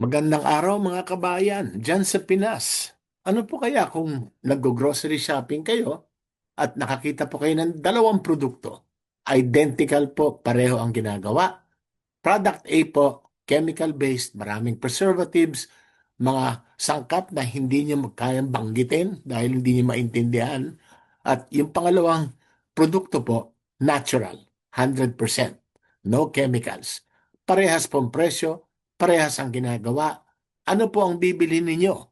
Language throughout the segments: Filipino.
Magandang araw mga kabayan dyan sa Pinas. Ano po kaya kung nag-grocery shopping kayo at nakakita po kayo ng dalawang produkto? Identical po, pareho ang ginagawa. Product A po, chemical-based, maraming preservatives, mga sangkap na hindi niyo kayang banggitin dahil hindi niyo maintindihan. At yung pangalawang produkto po, natural, 100%, no chemicals. Parehas pong presyo, parehas ang ginagawa. Ano po ang bibili ninyo?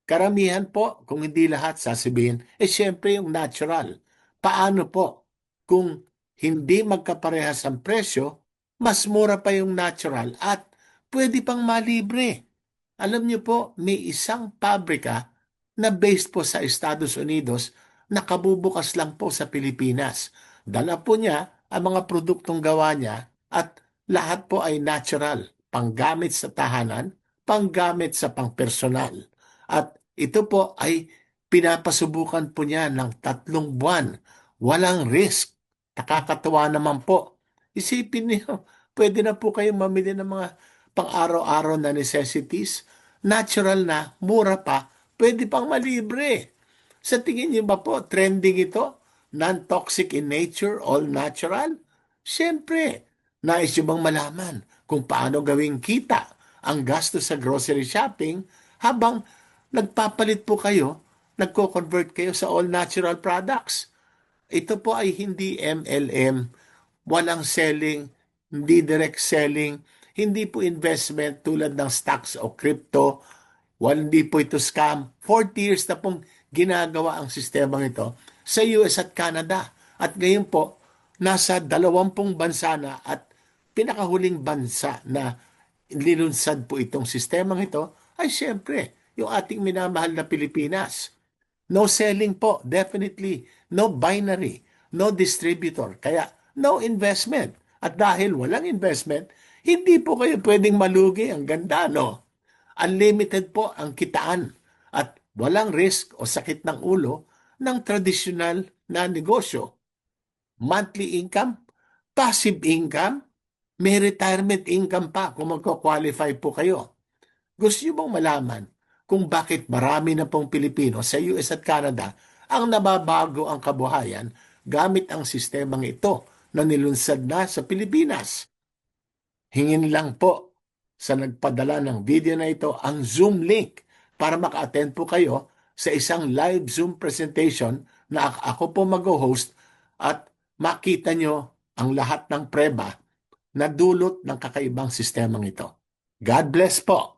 Karamihan po, kung hindi lahat, sasabihin, siyempre yung natural. Paano po? Kung hindi magkaparehas ang presyo, mas mura pa yung natural at pwede pang malibre. Alam niyo po, may isang pabrika na based po sa Estados Unidos na kabubukas lang po sa Pilipinas. Dala po niya ang mga produktong gawa niya at lahat po ay natural, panggamit sa tahanan, panggamit sa pangpersonal. At ito po ay pinapasubukan po niya ng 3 buwan. Walang risk. Nakakatawa naman po. Isipin niyo, pwede na po kayong mamili ng mga pang-araw-araw na necessities. Natural na, mura pa, pwede pang malibre. Sa tingin niyo ba po, trending ito? Non-toxic in nature, all natural? Siyempre, nais niyo bang malaman kung paano gawing kita ang gasto sa grocery shopping habang nagpapalit po kayo, nagko-convert kayo sa all natural products? Ito po ay hindi MLM, walang selling, hindi direct selling, hindi po investment tulad ng stocks o crypto, hindi po ito scam. 40 years na pong ginagawa ang sistemang ito sa US at Canada. At ngayon po, nasa 20 bansa na at pinakahuling bansa na linunsad po itong sistemang ito ay siyempre yung ating minamahal na Pilipinas. No selling po, definitely. No binary, no distributor. Kaya no investment. At dahil walang investment, hindi po kayo pwedeng malugi. Ang ganda, no? Unlimited po ang kitaan at walang risk o sakit ng ulo ng tradisyonal na negosyo. Monthly income, passive income, may retirement income pa kung magko-qualify po kayo. Gusto niyo bang malaman kung bakit marami na pong Pilipino sa US at Canada ang nababago ang kabuhayan gamit ang sistemang ito na nilunsad na sa Pilipinas? Hingin lang po sa nagpadala ng video na ito ang Zoom link para maka-attend po kayo sa isang live Zoom presentation na ako po mag-host at makita nyo ang lahat ng preba na dulot ng kakaibang sistemang ito. God bless po!